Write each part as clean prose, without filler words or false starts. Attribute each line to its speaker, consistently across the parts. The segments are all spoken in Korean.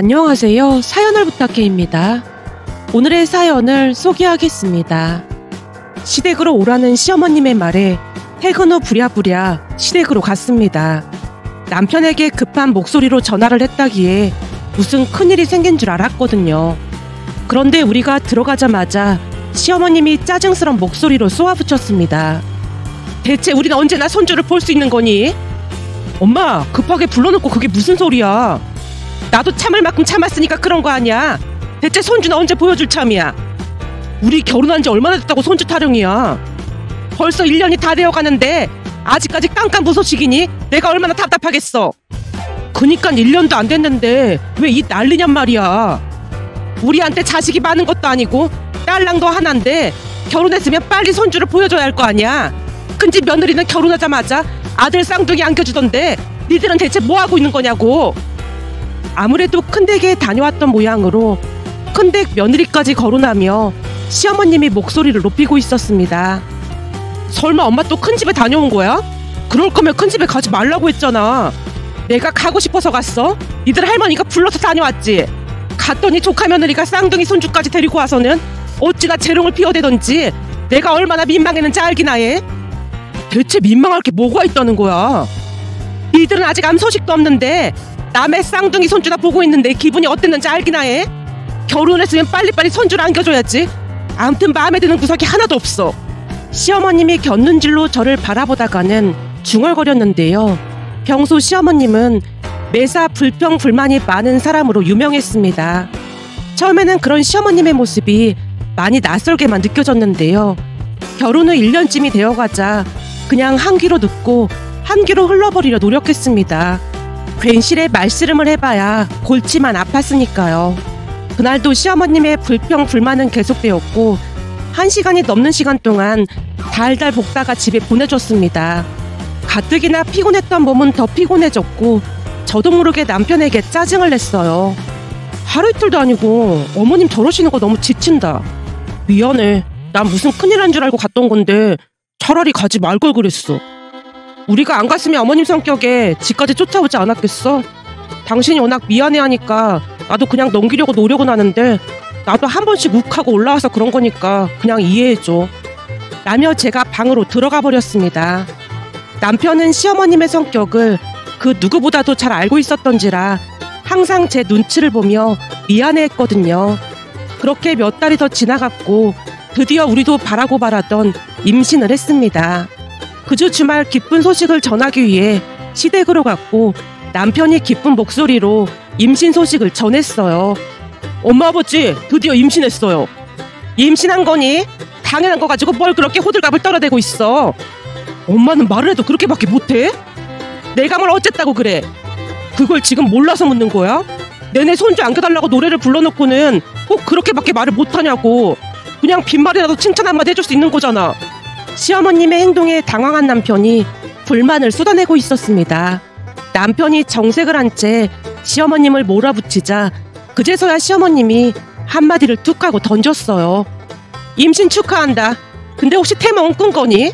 Speaker 1: 안녕하세요. 사연을 부탁해입니다. 오늘의 사연을 소개하겠습니다. 시댁으로 오라는 시어머님의 말에 퇴근 후 부랴부랴 시댁으로 갔습니다. 남편에게 급한 목소리로 전화를 했다기에 무슨 큰일이 생긴 줄 알았거든요. 그런데 우리가 들어가자마자 시어머님이 짜증스런 목소리로 쏘아붙였습니다. 대체 우리는 언제나 손주를 볼 수 있는 거니? 엄마, 급하게 불러놓고 그게 무슨 소리야? 나도 참을 만큼 참았으니까 그런 거 아니야. 대체 손주는 언제 보여줄 참이야? 우리 결혼한 지 얼마나 됐다고 손주 타령이야. 벌써 1년이 다 되어가는데 아직까지 깜깜무소식이니? 내가 얼마나 답답하겠어. 그니까 1년도 안 됐는데 왜 이 난리냔 말이야. 우리한테 자식이 많은 것도 아니고 딸랑도 하나인데 결혼했으면 빨리 손주를 보여줘야 할 거 아니야. 큰집 며느리는 결혼하자마자 아들 쌍둥이 안겨주던데 니들은 대체 뭐하고 있는 거냐고. 아무래도 큰댁에 다녀왔던 모양으로 큰댁 며느리까지 거론하며 시어머님이 목소리를 높이고 있었습니다. 설마 엄마 또 큰집에 다녀온 거야? 그럴 거면 큰집에 가지 말라고 했잖아. 내가 가고 싶어서 갔어? 니들 할머니가 불러서 다녀왔지. 갔더니 조카 며느리가 쌍둥이 손주까지 데리고 와서는 어찌나 재롱을 피워대던지 내가 얼마나 민망했는지 알기나 해. 대체 민망할 게 뭐가 있다는 거야? 니들은 아직 아무 소식도 없는데 남의 쌍둥이 손주나 보고 있는데 기분이 어땠는지 알기나 해? 결혼했으면 빨리빨리 손주를 안겨줘야지. 아무튼 마음에 드는 구석이 하나도 없어. 시어머님이 곁눈질로 저를 바라보다가는 중얼거렸는데요. 평소 시어머님은 매사 불평불만이 많은 사람으로 유명했습니다. 처음에는 그런 시어머님의 모습이 많이 낯설게만 느껴졌는데요. 결혼 후 1년쯤이 되어가자 그냥 한 귀로 듣고 한 귀로 흘러버리려 노력했습니다. 괜시레 말씨름을 해봐야 골치만 아팠으니까요. 그날도 시어머님의 불평불만은 계속되었고 1시간이 넘는 시간 동안 달달 볶다가 집에 보내줬습니다. 가뜩이나 피곤했던 몸은 더 피곤해졌고 저도 모르게 남편에게 짜증을 냈어요. 하루 이틀도 아니고 어머님 저러시는 거 너무 지친다. 미안해. 난 무슨 큰일 난 줄 알고 갔던 건데 차라리 가지 말 걸 그랬어. 우리가 안 갔으면 어머님 성격에 집까지 쫓아오지 않았겠어? 당신이 워낙 미안해하니까 나도 그냥 넘기려고 노력은 하는데 나도 한 번씩 욱하고 올라와서 그런 거니까 그냥 이해해줘. 라며 제가 방으로 들어가 버렸습니다. 남편은 시어머님의 성격을 그 누구보다도 잘 알고 있었던지라 항상 제 눈치를 보며 미안해했거든요. 그렇게 몇 달이 더 지나갔고 드디어 우리도 바라고 바라던 임신을 했습니다. 그 주 주말 기쁜 소식을 전하기 위해 시댁으로 갔고 남편이 기쁜 목소리로 임신 소식을 전했어요. 엄마 아버지 드디어 임신했어요. 임신한 거니? 당연한 거 가지고 뭘 그렇게 호들갑을 떨어대고 있어. 엄마는 말을 해도 그렇게밖에 못해? 내가 뭘 어쨌다고 그래? 그걸 지금 몰라서 묻는 거야? 내내 손주 안겨달라고 노래를 불러놓고는 꼭 그렇게밖에 말을 못하냐고. 그냥 빈말이라도 칭찬 한마디 해줄 수 있는 거잖아. 시어머님의 행동에 당황한 남편이 불만을 쏟아내고 있었습니다. 남편이 정색을 한 채 시어머님을 몰아붙이자 그제서야 시어머님이 한마디를 툭 하고 던졌어요. 임신 축하한다. 근데 혹시 태몽은 꾼 거니?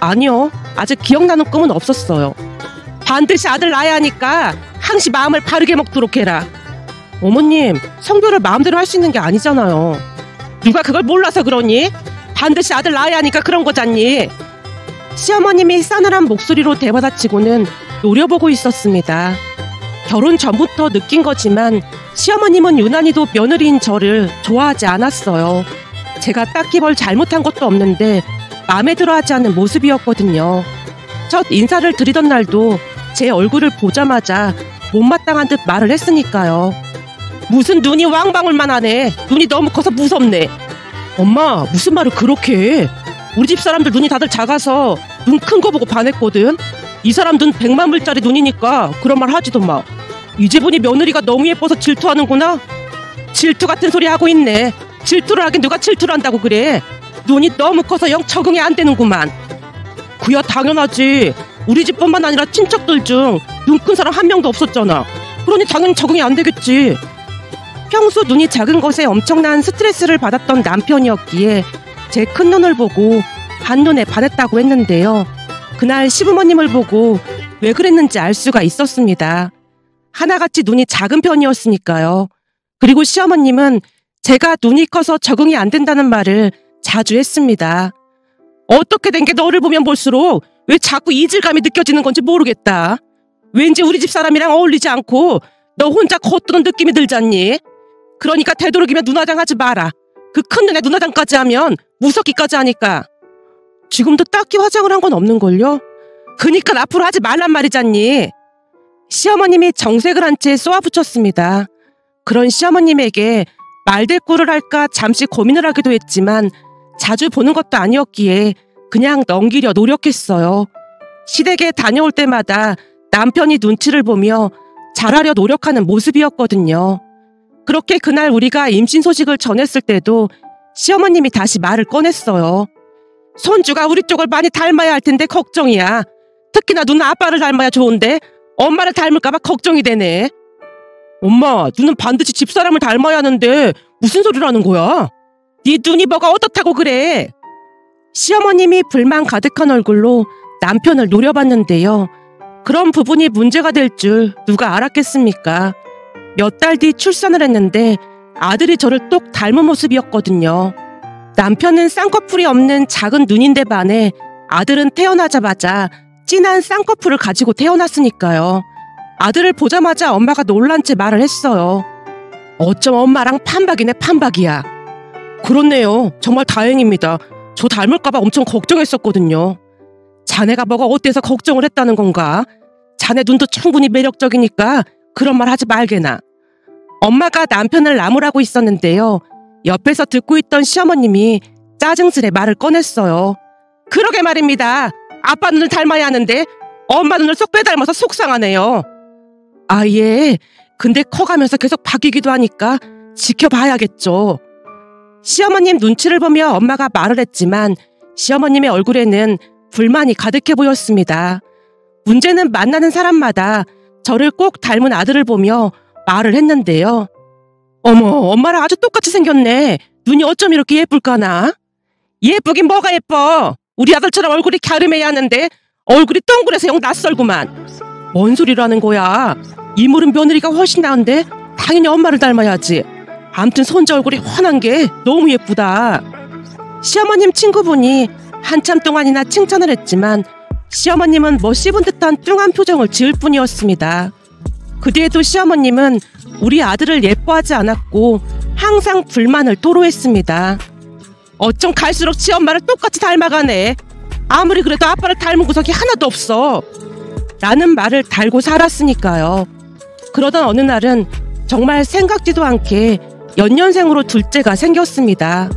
Speaker 1: 아니요. 아직 기억나는 꿈은 없었어요. 반드시 아들 낳아야 하니까 항시 마음을 바르게 먹도록 해라. 어머님, 성별을 마음대로 할 수 있는 게 아니잖아요. 누가 그걸 몰라서 그러니? 반드시 아들 낳아야 하니까 그런 거잖니. 시어머님이 싸늘한 목소리로 대받아치고는 노려보고 있었습니다. 결혼 전부터 느낀 거지만 시어머님은 유난히도 며느리인 저를 좋아하지 않았어요. 제가 딱히 뭘 잘못한 것도 없는데 마음에 들어하지 않는 모습이었거든요. 첫 인사를 드리던 날도 제 얼굴을 보자마자 못마땅한 듯 말을 했으니까요. 무슨 눈이 왕방울만 하네. 눈이 너무 커서 무섭네. 엄마, 무슨 말을 그렇게 해? 우리 집 사람들 눈이 다들 작아서 눈 큰 거 보고 반했거든. 이 사람 눈 100만 불짜리 눈이니까 그런 말 하지도 마. 이제 보니 며느리가 너무 예뻐서 질투하는구나. 질투 같은 소리 하고 있네. 질투를 하긴 누가 질투를 한다고 그래. 눈이 너무 커서 영 적응이 안 되는구만. 그야 당연하지. 우리 집뿐만 아니라 친척들 중 눈 큰 사람 한 명도 없었잖아. 그러니 당연히 적응이 안 되겠지. 평소 눈이 작은 것에 엄청난 스트레스를 받았던 남편이었기에 제 큰눈을 보고 한눈에 반했다고 했는데요. 그날 시부모님을 보고 왜 그랬는지 알 수가 있었습니다. 하나같이 눈이 작은 편이었으니까요. 그리고 시어머님은 제가 눈이 커서 적응이 안 된다는 말을 자주 했습니다. 어떻게 된 게 너를 보면 볼수록 왜 자꾸 이질감이 느껴지는 건지 모르겠다. 왠지 우리 집 사람이랑 어울리지 않고 너 혼자 겉도는 느낌이 들잖니? 그러니까 되도록이면 눈화장 하지 마라. 그 큰 눈에 눈화장까지 하면 무섭기까지 하니까. 지금도 딱히 화장을 한 건 없는걸요? 그니까 앞으로 하지 말란 말이잖니. 시어머님이 정색을 한 채 쏘아붙였습니다. 그런 시어머님에게 말대꾸를 할까 잠시 고민을 하기도 했지만 자주 보는 것도 아니었기에 그냥 넘기려 노력했어요. 시댁에 다녀올 때마다 남편이 눈치를 보며 잘하려 노력하는 모습이었거든요. 그렇게 그날 우리가 임신 소식을 전했을 때도 시어머님이 다시 말을 꺼냈어요. 손주가 우리 쪽을 많이 닮아야 할 텐데 걱정이야. 특히나 누나 아빠를 닮아야 좋은데 엄마를 닮을까봐 걱정이 되네. 엄마, 누는 반드시 집사람을 닮아야 하는데 무슨 소리를 하는 거야? 네 눈이 뭐가 어떻다고 그래? 시어머님이 불만 가득한 얼굴로 남편을 노려봤는데요. 그런 부분이 문제가 될 줄 누가 알았겠습니까? 몇 달 뒤 출산을 했는데 아들이 저를 똑 닮은 모습이었거든요. 남편은 쌍꺼풀이 없는 작은 눈인데 반해 아들은 태어나자마자 진한 쌍꺼풀을 가지고 태어났으니까요. 아들을 보자마자 엄마가 놀란 채 말을 했어요. 어쩜 엄마랑 판박이네 판박이야. 그렇네요. 정말 다행입니다. 저 닮을까봐 엄청 걱정했었거든요. 자네가 뭐가 어때서 걱정을 했다는 건가? 자네 눈도 충분히 매력적이니까 그런 말 하지 말게나. 엄마가 남편을 나무라고 있었는데요. 옆에서 듣고 있던 시어머님이 짜증스레 말을 꺼냈어요. 그러게 말입니다. 아빠 눈을 닮아야 하는데 엄마 눈을 쏙 빼닮아서 속상하네요. 아, 예. 근데 커가면서 계속 바뀌기도 하니까 지켜봐야겠죠. 시어머님 눈치를 보며 엄마가 말을 했지만 시어머님의 얼굴에는 불만이 가득해 보였습니다. 문제는 만나는 사람마다 저를 꼭 닮은 아들을 보며 말을 했는데요. 어머, 엄마랑 아주 똑같이 생겼네. 눈이 어쩜 이렇게 예쁠까나? 예쁘긴 뭐가 예뻐. 우리 아들처럼 얼굴이 갸름해야 하는데 얼굴이 동그래서 영 낯설구만. 뭔 소리라는 거야. 이물은 며느리가 훨씬 나은데 당연히 엄마를 닮아야지. 암튼 손자 얼굴이 환한 게 너무 예쁘다. 시어머님 친구분이 한참 동안이나 칭찬을 했지만 시어머님은 뭐 씹은 듯한 뚱한 표정을 지을 뿐이었습니다. 그 뒤에도 시어머님은 우리 아들을 예뻐하지 않았고 항상 불만을 토로했습니다. 어쩜 갈수록 지엄마를 똑같이 닮아가네. 아무리 그래도 아빠를 닮은 구석이 하나도 없어. 라는 말을 달고 살았으니까요. 그러던 어느 날은 정말 생각지도 않게 연년생으로 둘째가 생겼습니다.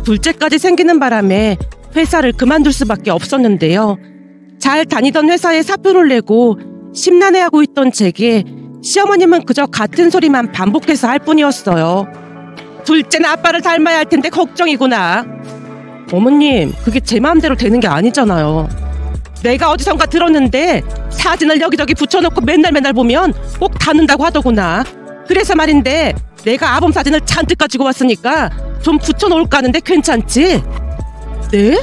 Speaker 1: 둘째까지 생기는 바람에 회사를 그만둘 수밖에 없었는데요. 잘 다니던 회사에 사표를 내고 심란해하고 있던 제게 시어머님은 그저 같은 소리만 반복해서 할 뿐이었어요. 둘째는 아빠를 닮아야 할 텐데 걱정이구나. 어머님, 그게 제 마음대로 되는 게 아니잖아요. 내가 어디선가 들었는데 사진을 여기저기 붙여놓고 맨날 보면 꼭 닮는다고 하더구나. 그래서 말인데 내가 아범 사진을 잔뜩 가지고 왔으니까 좀 붙여놓을까 하는데 괜찮지? 네?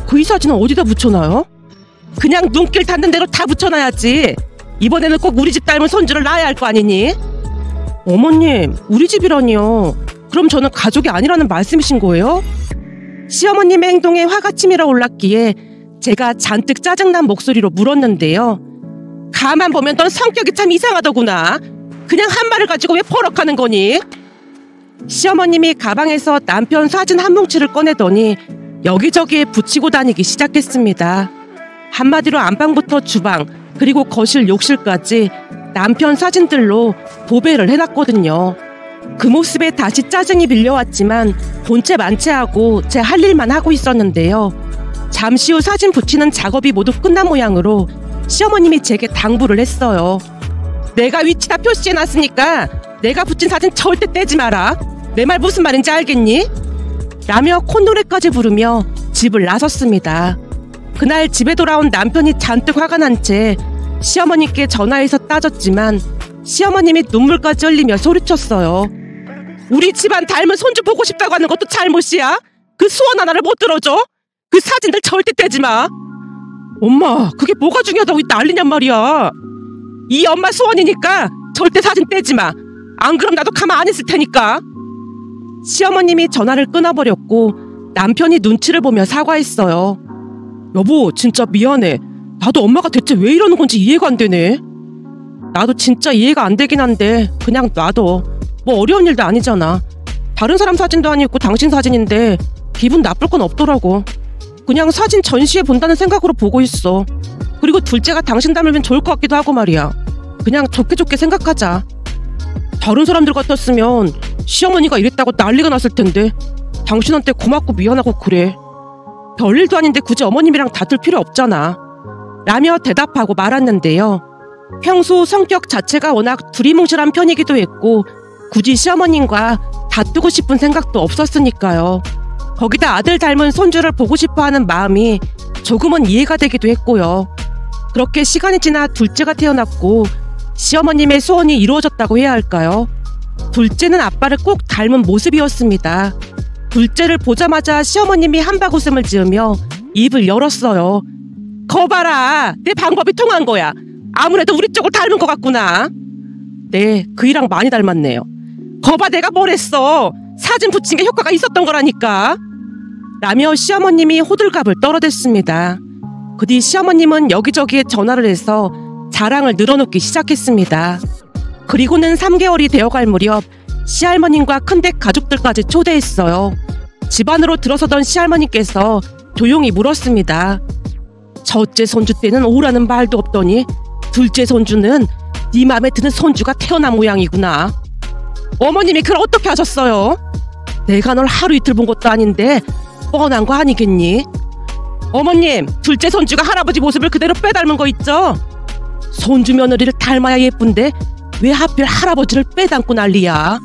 Speaker 1: 그 이 사진은 어디다 붙여놔요? 그냥 눈길 닿는 대로 다 붙여놔야지. 이번에는 꼭 우리 집 닮은 손주를 낳아야 할 거 아니니? 어머님, 우리 집이라니요. 그럼 저는 가족이 아니라는 말씀이신 거예요? 시어머님의 행동에 화가 치밀어 올랐기에 제가 잔뜩 짜증난 목소리로 물었는데요. 가만 보면 넌 성격이 참 이상하더구나. 그냥 한 말을 가지고 왜 포럭하는 거니? 시어머님이 가방에서 남편 사진 한 뭉치를 꺼내더니 여기저기에 붙이고 다니기 시작했습니다. 한마디로 안방부터 주방 그리고 거실 욕실까지 남편 사진들로 도배를 해놨거든요. 그 모습에 다시 짜증이 밀려왔지만 본체 만체하고 제 할 일만 하고 있었는데요. 잠시 후 사진 붙이는 작업이 모두 끝난 모양으로 시어머님이 제게 당부를 했어요. 내가 위치 다 표시해놨으니까 내가 붙인 사진 절대 떼지 마라. 내 말 무슨 말인지 알겠니? 라며 콧노래까지 부르며 집을 나섰습니다. 그날 집에 돌아온 남편이 잔뜩 화가 난 채 시어머니께 전화해서 따졌지만 시어머님이 눈물까지 흘리며 소리쳤어요. 우리 집안 닮은 손주 보고 싶다고 하는 것도 잘못이야? 그 소원 하나를 못 들어줘? 그 사진들 절대 떼지 마. 엄마, 그게 뭐가 중요하다고 난리냔 말이야. 이 엄마 소원이니까 절대 사진 떼지 마. 안 그럼 나도 가만 안 있을 테니까. 시어머님이 전화를 끊어버렸고 남편이 눈치를 보며 사과했어요. 여보, 진짜 미안해. 나도 엄마가 대체 왜 이러는 건지 이해가 안 되네. 나도 진짜 이해가 안 되긴 한데 그냥 놔둬. 뭐 어려운 일도 아니잖아. 다른 사람 사진도 아니고 당신 사진인데 기분 나쁠 건 없더라고. 그냥 사진 전시회 본다는 생각으로 보고 있어. 그리고 둘째가 당신 닮으면 좋을 것 같기도 하고 말이야. 그냥 좋게 좋게 생각하자. 다른 사람들 같았으면 시어머니가 이랬다고 난리가 났을 텐데 당신한테 고맙고 미안하고 그래. 별일도 아닌데 굳이 어머님이랑 다툴 필요 없잖아. 라며 대답하고 말았는데요. 평소 성격 자체가 워낙 두리뭉실한 편이기도 했고 굳이 시어머님과 다투고 싶은 생각도 없었으니까요. 거기다 아들 닮은 손주를 보고 싶어하는 마음이 조금은 이해가 되기도 했고요. 그렇게 시간이 지나 둘째가 태어났고 시어머님의 소원이 이루어졌다고 해야 할까요? 둘째는 아빠를 꼭 닮은 모습이었습니다. 둘째를 보자마자 시어머님이 한바구음을 지으며 입을 열었어요. 거봐라, 내 방법이 통한 거야. 아무래도 우리 쪽을 닮은 것 같구나. 네, 그이랑 많이 닮았네요. 거봐, 내가 뭘 했어. 사진 붙인 게 효과가 있었던 거라니까. 라며 시어머님이 호들갑을 떨어댔습니다. 그 뒤 시어머님은 여기저기에 전화를 해서 자랑을 늘어놓기 시작했습니다. 그리고는 3개월이 되어갈 무렵 시할머님과 큰댁 가족들까지 초대했어요. 집 안으로 들어서던 시할머니께서 조용히 물었습니다. 첫째 손주 때는 오라는 말도 없더니 둘째 손주는 네 맘에 드는 손주가 태어난 모양이구나. 어머님이 그걸 어떻게 하셨어요? 내가 널 하루 이틀 본 것도 아닌데 뻔한 거 아니겠니? 어머님, 둘째 손주가 할아버지 모습을 그대로 빼닮은 거 있죠? 손주 며느리를 닮아야 예쁜데 왜 하필 할아버지를 빼닮고 난리야?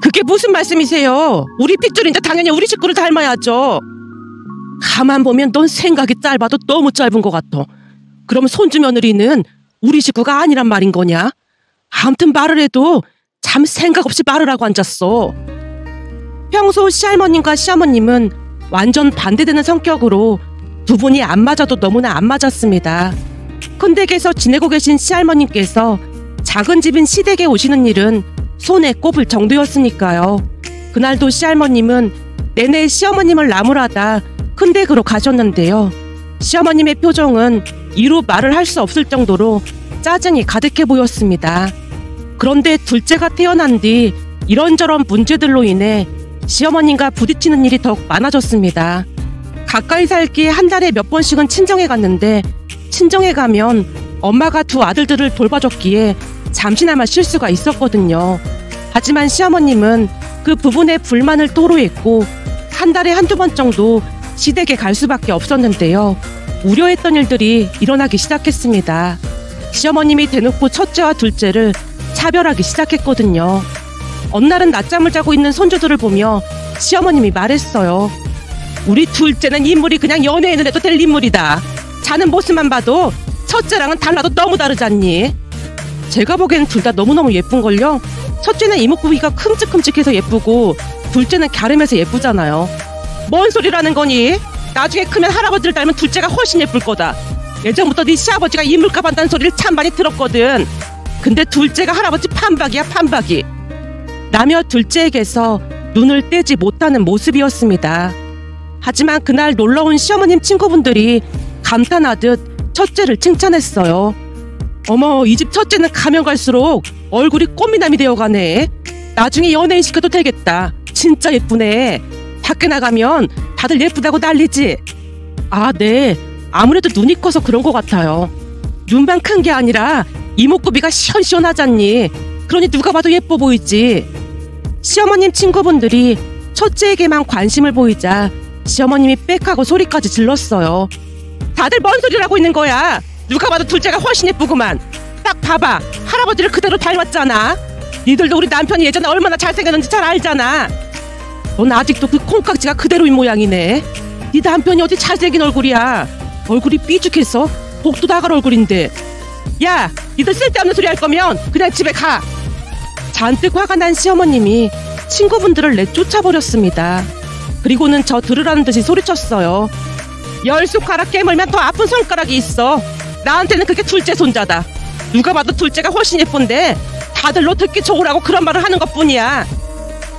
Speaker 1: 그게 무슨 말씀이세요? 우리 핏줄인데 당연히 우리 식구를 닮아야죠. 가만 보면 넌 생각이 짧아도 너무 짧은 것 같아. 그럼 손주 며느리는 우리 식구가 아니란 말인 거냐? 아무튼 말을 해도 참 생각 없이 말을 하고 앉았어. 평소 시할머님과 시어머님은 완전 반대되는 성격으로 두 분이 안 맞아도 너무나 안 맞았습니다. 큰댁에서 지내고 계신 시할머님께서 작은 집인 시댁에 오시는 일은 손에 꼽을 정도였으니까요. 그날도 시할머님은 내내 시어머님을 나무라다 큰댁으로 가셨는데요. 시어머님의 표정은 이루 말을 할 수 없을 정도로 짜증이 가득해 보였습니다. 그런데 둘째가 태어난 뒤 이런저런 문제들로 인해 시어머님과 부딪히는 일이 더욱 많아졌습니다. 가까이 살기에 한 달에 몇 번씩은 친정에 갔는데 친정에 가면 엄마가 두 아들들을 돌봐줬기에 잠시나마 쉴 수가 있었거든요. 하지만 시어머님은 그 부분에 불만을 토로했고 한 달에 한두 번 정도 시댁에 갈 수밖에 없었는데요. 우려했던 일들이 일어나기 시작했습니다. 시어머님이 대놓고 첫째와 둘째를 차별하기 시작했거든요. 어느 날은 낮잠을 자고 있는 손주들을 보며 시어머님이 말했어요. 우리 둘째는 인물이 그냥 연예인을 해도 될 인물이다. 자는 모습만 봐도 첫째랑은 달라도 너무 다르잖니. 제가 보기엔 둘 다 너무너무 예쁜걸요. 첫째는 이목구비가 큼직큼직해서 예쁘고 둘째는 갸름해서 예쁘잖아요. 뭔 소리라는 거니? 나중에 크면 할아버지를 닮은 둘째가 훨씬 예쁠 거다. 예전부터 네 시아버지가 인물값 한다는 소리를 참 많이 들었거든. 근데 둘째가 할아버지 판박이야, 판박이. 라며 둘째에게서 눈을 떼지 못하는 모습이었습니다. 하지만 그날 놀러온 시어머님 친구분들이 감탄하듯 첫째를 칭찬했어요. 어머, 이 집 첫째는 가면 갈수록 얼굴이 꽃미남이 되어가네. 나중에 연예인 시켜도 되겠다. 진짜 예쁘네. 밖에 나가면 다들 예쁘다고 난리지. 아, 네. 아무래도 눈이 커서 그런 것 같아요. 눈만 큰 게 아니라 이목구비가 시원시원하잖니. 그러니 누가 봐도 예뻐 보이지. 시어머님 친구분들이 첫째에게만 관심을 보이자 시어머님이 빽하고 소리까지 질렀어요. 다들 뭔 소리를 하고 있는 거야. 누가 봐도 둘째가 훨씬 예쁘구만. 딱 봐봐. 할아버지를 그대로 닮았잖아. 니들도 우리 남편이 예전에 얼마나 잘생겼는지 잘 알잖아. 넌 아직도 그 콩깍지가 그대로인 모양이네. 네 남편이 어디 잘생긴 얼굴이야. 얼굴이 삐죽해서 복도 나갈 얼굴인데. 야, 니들 쓸데없는 소리 할 거면 그냥 집에 가. 잔뜩 화가 난 시어머님이 친구분들을 내쫓아버렸습니다. 그리고는 저 들으라는 듯이 소리쳤어요. 10손가락 깨물면 더 아픈 손가락이 있어. 나한테는 그게 둘째 손자다. 누가 봐도 둘째가 훨씬 예쁜데 다들 너 듣기 좋으라고 그런 말을 하는 것뿐이야.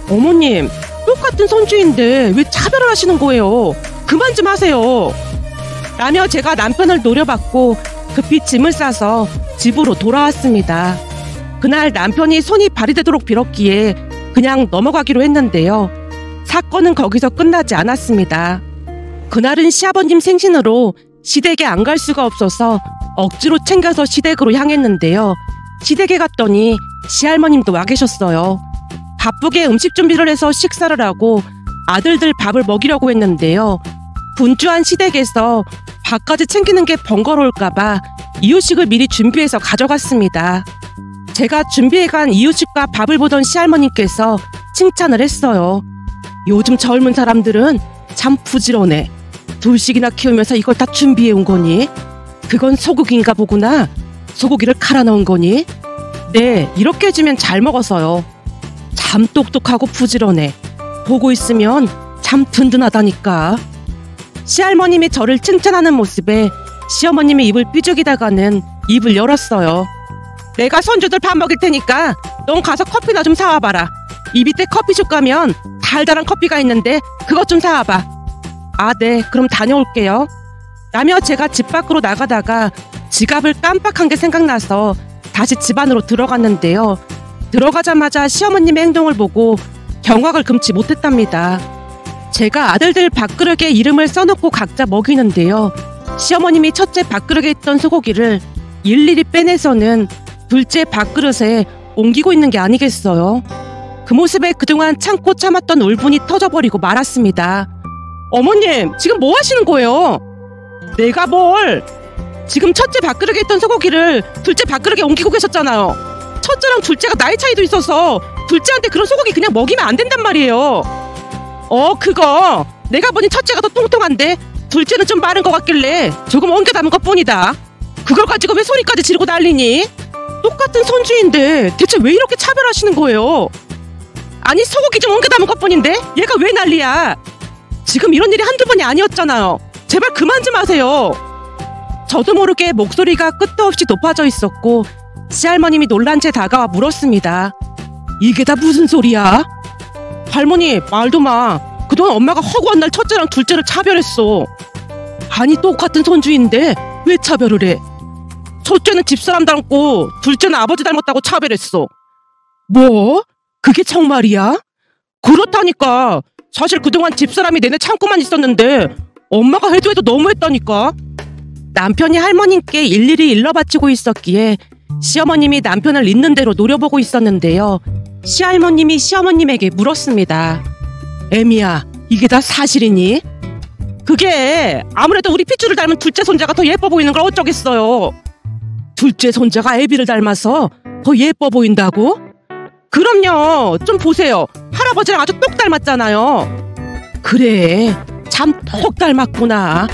Speaker 1: 어머님, 똑같은 손주인데 왜 차별을 하시는 거예요? 그만 좀 하세요. 라며 제가 남편을 노려봤고 급히 짐을 싸서 집으로 돌아왔습니다. 그날 남편이 손이 발휘되도록 빌었기에 그냥 넘어가기로 했는데요. 사건은 거기서 끝나지 않았습니다. 그날은 시아버님 생신으로 시댁에 안 갈 수가 없어서 억지로 챙겨서 시댁으로 향했는데요. 시댁에 갔더니 시할머님도 와 계셨어요. 바쁘게 음식 준비를 해서 식사를 하고 아들들 밥을 먹이려고 했는데요. 분주한 시댁에서 밥까지 챙기는 게 번거로울까봐 이유식을 미리 준비해서 가져갔습니다. 제가 준비해간 이유식과 밥을 보던 시할머님께서 칭찬을 했어요. 요즘 젊은 사람들은 참 부지런해. 둘씩이나 키우면서 이걸 다 준비해온 거니? 그건 소고기인가 보구나. 소고기를 갈아 넣은 거니? 네, 이렇게 해주면 잘 먹어서요. 참 똑똑하고 부지런해. 보고 있으면 참 든든하다니까. 시할머님이 저를 칭찬하는 모습에 시어머님의 입을 삐죽이다가는 입을 열었어요. 내가 손주들 밥 먹일 테니까 넌 가서 커피나 좀 사와봐라. 이 밑에 커피숍 가면 달달한 커피가 있는데 그것 좀 사와봐. 아, 네, 그럼 다녀올게요. 라며 제가 집 밖으로 나가다가 지갑을 깜빡한 게 생각나서 다시 집 안으로 들어갔는데요. 들어가자마자 시어머님의 행동을 보고 경악을 금치 못했답니다. 제가 아들들 밥그릇에 이름을 써놓고 각자 먹이는데요. 시어머님이 첫째 밥그릇에 있던 소고기를 일일이 빼내서는 둘째 밥그릇에 옮기고 있는 게 아니겠어요. 그 모습에 그동안 참고 참았던 울분이 터져버리고 말았습니다. 어머님, 지금 뭐 하시는 거예요? 내가 뭘? 지금 첫째 밥그릇에 있던 소고기를 둘째 밥그릇에 옮기고 계셨잖아요. 첫째랑 둘째가 나이 차이도 있어서 둘째한테 그런 소고기 그냥 먹이면 안 된단 말이에요. 그거 내가 보니 첫째가 더 통통한데 둘째는 좀 마른 것 같길래 조금 옮겨 담은 것뿐이다. 그걸 가지고 왜 소리까지 지르고 난리니? 똑같은 손주인데 대체 왜 이렇게 차별하시는 거예요? 아니, 소고기 좀 옮겨 담은 것뿐인데 얘가 왜 난리야? 지금 이런 일이 한두 번이 아니었잖아요. 제발 그만 좀 하세요. 저도 모르게 목소리가 끝도 없이 높아져 있었고 시할머님이 놀란 채 다가와 물었습니다. 이게 다 무슨 소리야? 할머니, 말도 마. 그동안 엄마가 허구한 날 첫째랑 둘째를 차별했어. 아니, 똑같은 손주인데 왜 차별을 해? 첫째는 집사람 닮고 둘째는 아버지 닮았다고 차별했어. 뭐? 그게 정말이야? 그렇다니까. 사실 그동안 집사람이 내내 참고만 있었는데 엄마가 해도 너무했다니까. 남편이 할머님께 일일이 일러바치고 있었기에 시어머님이 남편을 있는 대로 노려보고 있었는데요. 시할머님이 시어머님에게 물었습니다. 애미야, 이게 다 사실이니? 그게 아무래도 우리 핏줄을 닮은 둘째 손자가 더 예뻐 보이는 걸 어쩌겠어요. 둘째 손자가 애비를 닮아서 더 예뻐 보인다고? 그럼요. 좀 보세요. 할아버지랑 아주 똑 닮았잖아요. 그래, 참 똑 닮았구나.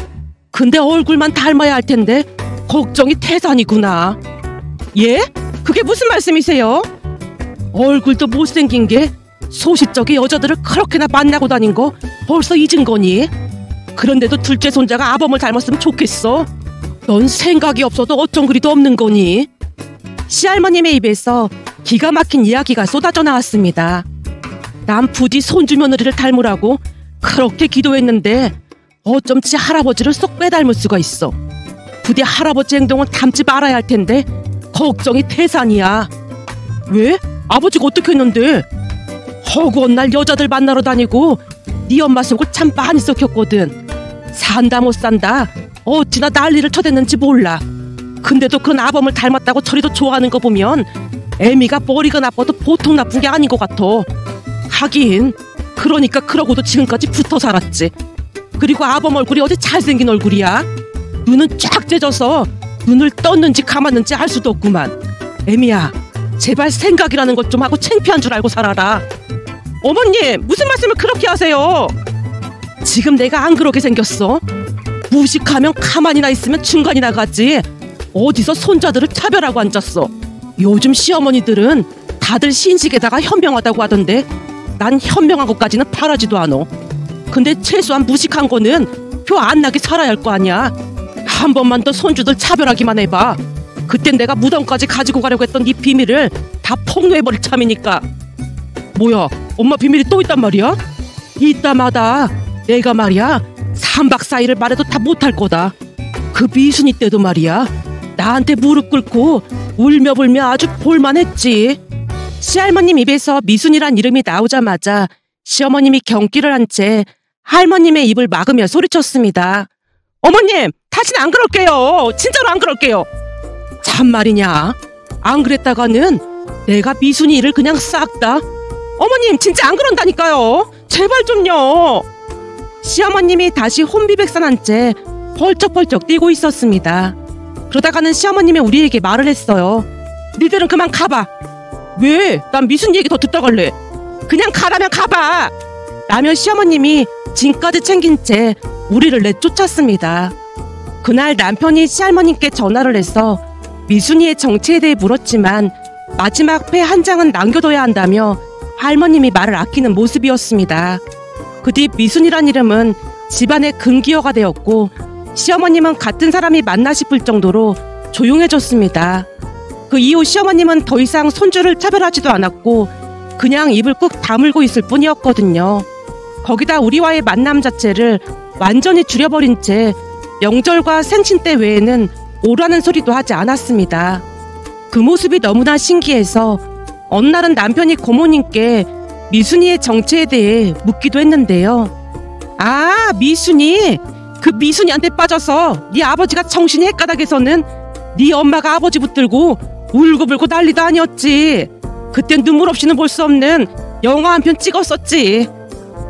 Speaker 1: 근데 얼굴만 닮아야 할 텐데 걱정이 태산이구나. 예? 그게 무슨 말씀이세요? 얼굴도 못생긴 게 소시적인 여자들을 그렇게나 만나고 다닌 거 벌써 잊은 거니? 그런데도 둘째 손자가 아범을 닮았으면 좋겠어? 넌 생각이 없어도 어쩜 그리도 없는 거니? 시할머님의 입에서 기가 막힌 이야기가 쏟아져 나왔습니다. 난 부디 손주 며느리를 닮으라고 그렇게 기도했는데 어쩜 지 할아버지를 쏙 빼닮을 수가 있어. 부디 할아버지 행동은 닮지 말아야 할 텐데 걱정이 태산이야. 왜? 아버지가 어떻게 했는데? 허구한 날 여자들 만나러 다니고 네 엄마 속을 참 많이 썩혔거든. 산다 못 산다 어찌나 난리를 쳐댔는지 몰라. 근데도 그런 아범을 닮았다고 저리도 좋아하는 거 보면 애미가 머리가 나빠도 보통 나쁜 게 아닌 것 같아. 하긴 그러니까 그러고도 지금까지 붙어 살았지. 그리고 아범 얼굴이 어디 잘생긴 얼굴이야? 눈은 쫙 째져서 눈을 떴는지 감았는지 알 수도 없구만. 애미야, 제발 생각이라는 것 좀 하고 창피한 줄 알고 살아라. 어머님, 무슨 말씀을 그렇게 하세요? 지금 내가 안 그러게 생겼어? 무식하면 가만히나 있으면 중간이 나가지. 어디서 손자들을 차별하고 앉았어. 요즘 시어머니들은 다들 신식에다가 현명하다고 하던데 난 현명한 것까지는 바라지도 않어. 근데 최소한 무식한 거는 표 안 나게 살아야 할 거 아니야. 한 번만 더 손주들 차별하기만 해봐. 그땐 내가 무덤까지 가지고 가려고 했던 네 비밀을 다 폭로해버릴 참이니까. 뭐야, 엄마 비밀이 또 있단 말이야? 이따마다 내가 말이야 3박 4일을 말해도 다 못할 거다. 그 미순이 때도 말이야 나한테 무릎 꿇고 울며 불며 아주 볼만했지. 시할머님 입에서 미순이란 이름이 나오자마자 시어머님이 경기를 한 채 할머님의 입을 막으며 소리쳤습니다. 어머님, 다신 안 그럴게요. 진짜로 안 그럴게요. 참말이냐? 안 그랬다가는 내가 미순이 일을 그냥 싹 다. 어머님, 진짜 안 그런다니까요. 제발 좀요. 시어머님이 다시 혼비백산 한 채 벌쩍벌쩍 뛰고 있었습니다. 그러다가는 시어머님이 우리에게 말을 했어요. 니들은 그만 가봐. 왜? 난 미순 얘기 더 듣다 갈래. 그냥 가라면 가봐. 라며 시어머님이 짐까지 챙긴 채 우리를 내쫓았습니다. 그날 남편이 시할머님께 전화를 해서 미순이의 정체에 대해 물었지만 마지막 회 한 장은 남겨둬야 한다며 할머님이 말을 아끼는 모습이었습니다. 그 뒤 미순이란 이름은 집안의 금기어가 되었고 시어머님은 같은 사람이 맞나 싶을 정도로 조용해졌습니다. 그 이후 시어머님은 더 이상 손주를 차별하지도 않았고 그냥 입을 꾹 다물고 있을 뿐이었거든요. 거기다 우리와의 만남 자체를 완전히 줄여버린 채 명절과 생신 때 외에는 오라는 소리도 하지 않았습니다. 그 모습이 너무나 신기해서 어느 날은 남편이 고모님께 미순이의 정체에 대해 묻기도 했는데요. 아, 미순이? 그 미순이한테 빠져서 네 아버지가 정신이 헷가닥해서는 네 엄마가 아버지 붙들고 울고불고 난리도 아니었지. 그땐 눈물 없이는 볼 수 없는 영화 한 편 찍었었지.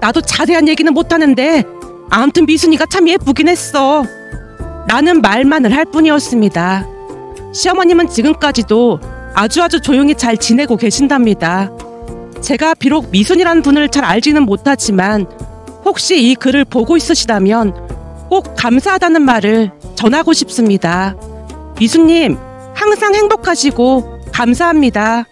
Speaker 1: 나도 자세한 얘기는 못하는데 아무튼 미순이가 참 예쁘긴 했어. 라는 말만을 할 뿐이었습니다. 시어머님은 지금까지도 아주 조용히 잘 지내고 계신답니다. 제가 비록 미순이라는 분을 잘 알지는 못하지만 혹시 이 글을 보고 있으시다면 꼭 감사하다는 말을 전하고 싶습니다. 미순님, 항상 행복하시고 감사합니다.